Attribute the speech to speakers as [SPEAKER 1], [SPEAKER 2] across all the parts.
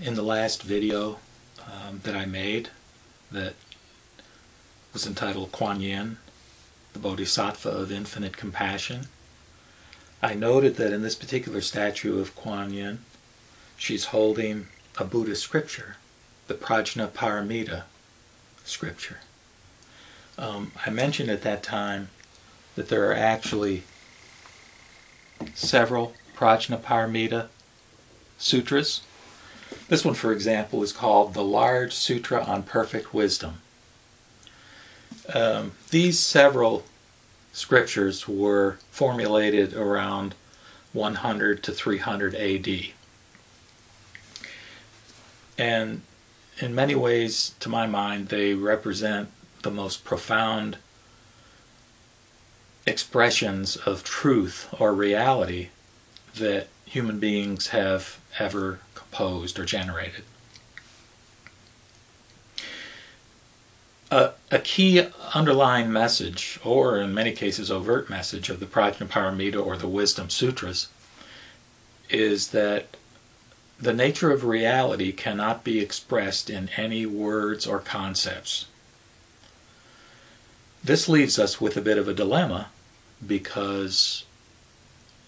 [SPEAKER 1] In the last video that I made that was entitled Kuan Yin, the Bodhisattva of Infinite Compassion, I noted that in this particular statue of Kuan Yin, she's holding a Buddhist scripture, the Prajnaparamita scripture. I mentioned at that time that there are actually several Prajnaparamita sutras. This one, for example, is called the Large Sutra on Perfect Wisdom. These several scriptures were formulated around 100 to 300 AD. And in many ways, to my mind, they represent the most profound expressions of truth or reality that human beings have ever composed or generated. A key underlying message, or in many cases overt message, of the Prajnaparamita or the Wisdom Sutras is that the nature of reality cannot be expressed in any words or concepts. This leaves us with a bit of a dilemma, because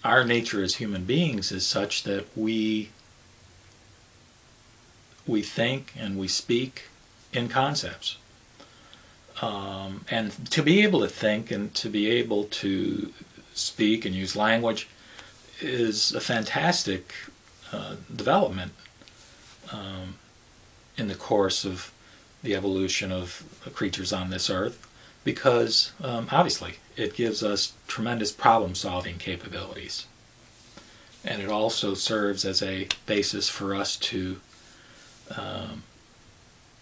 [SPEAKER 1] our nature as human beings is such that we think and we speak in concepts. And to be able to think and to be able to speak and use language is a fantastic development in the course of the evolution of creatures on this earth, because obviously it gives us tremendous problem-solving capabilities, and it also serves as a basis for us to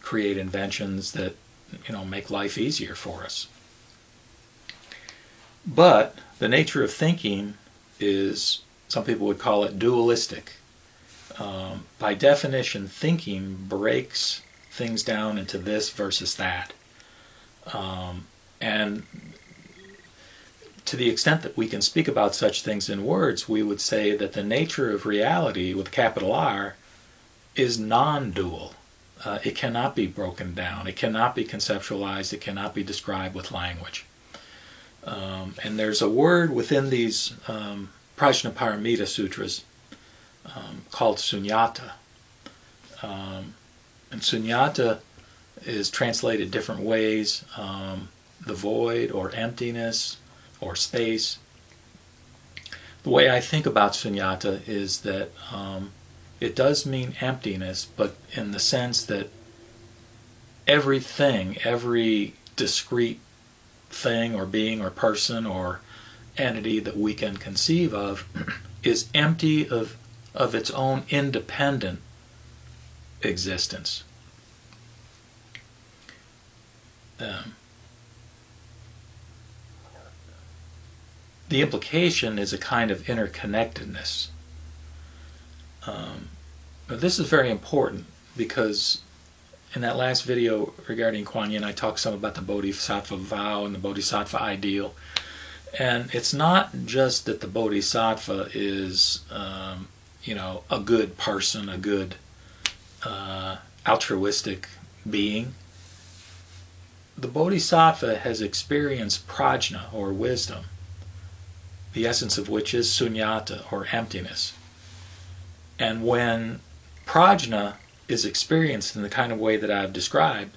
[SPEAKER 1] create inventions that make life easier for us. But the nature of thinking is, some people would call it dualistic. By definition, thinking breaks things down into this versus that. And to the extent that we can speak about such things in words, we would say that the nature of reality, with capital R, is non-dual. It cannot be broken down. It cannot be conceptualized. It cannot be described with language. And there's a word within these Prajnaparamita sutras called sunyata. And sunyata is translated different ways. The void, or emptiness, or space. The way I think about sunyata is that it does mean emptiness, but in the sense that everything, every discrete thing or being or person or entity that we can conceive of is empty of its own independent existence. The implication is a kind of interconnectedness. But this is very important, because in that last video regarding Kuan Yin, I talked some about the Bodhisattva vow and the Bodhisattva ideal. And it's not just that the Bodhisattva is, a good person, a good altruistic being. The Bodhisattva has experienced prajna, or wisdom, the essence of which is sunyata, or emptiness. And when prajna is experienced in the kind of way that I've described,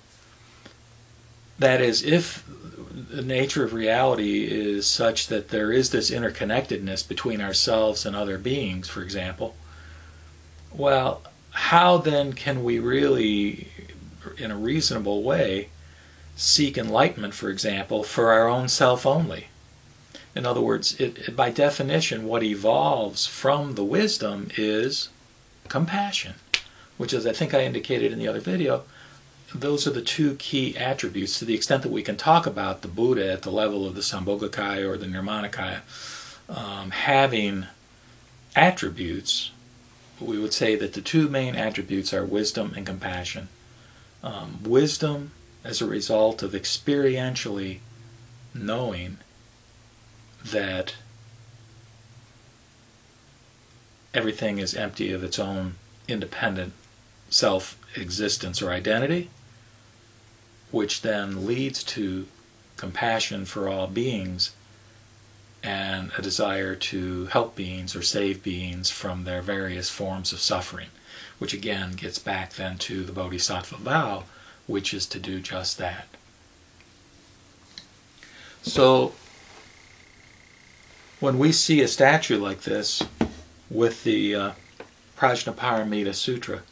[SPEAKER 1] that is, if the nature of reality is such that there is this interconnectedness between ourselves and other beings, for example, well, how then can we really, in a reasonable way, seek enlightenment, for example, for our own self only? In other words, by definition, what evolves from the wisdom is compassion, which, as I think I indicated in the other video, those are the two key attributes. To the extent that we can talk about the Buddha at the level of the Sambhogakaya or the Nirmanakaya having attributes, we would say that the two main attributes are wisdom and compassion. Wisdom as a result of experientially knowing that everything is empty of its own independent self-existence or identity, which then leads to compassion for all beings and a desire to help beings or save beings from their various forms of suffering, which again gets back then to the Bodhisattva vow, which is to do just that. So when we see a statue like this with the Prajnaparamita Sutra,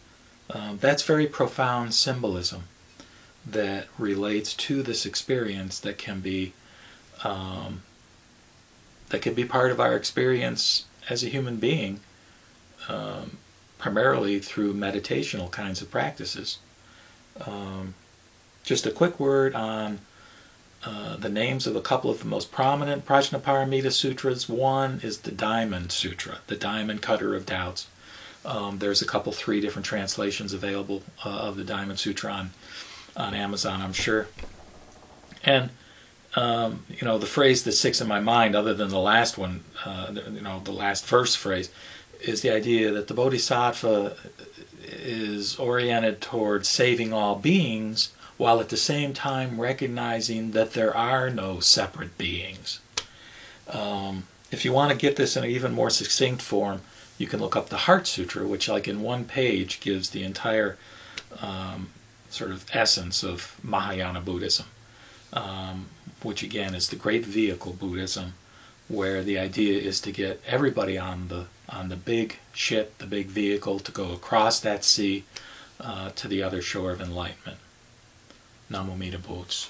[SPEAKER 1] that's very profound symbolism that relates to this experience that can be part of our experience as a human being, primarily through meditational kinds of practices. Just a quick word on the names of a couple of the most prominent Prajnaparamita Sutras. One is the Diamond Sutra, the Diamond Cutter of Doubts. There's a couple, 3 different translations available of the Diamond Sutra on Amazon, I'm sure. And the phrase that sticks in my mind, other than the last one, the last verse phrase, is the idea that the Bodhisattva is oriented towards saving all beings, while at the same time recognizing that there are no separate beings. If you want to get this in an even more succinct form, you can look up the Heart Sutra, which like in one page gives the entire sort of essence of Mahayana Buddhism, which again is the great vehicle Buddhism, where the idea is to get everybody on the big ship, the big vehicle, to go across that sea to the other shore of enlightenment. Namuamidabuts.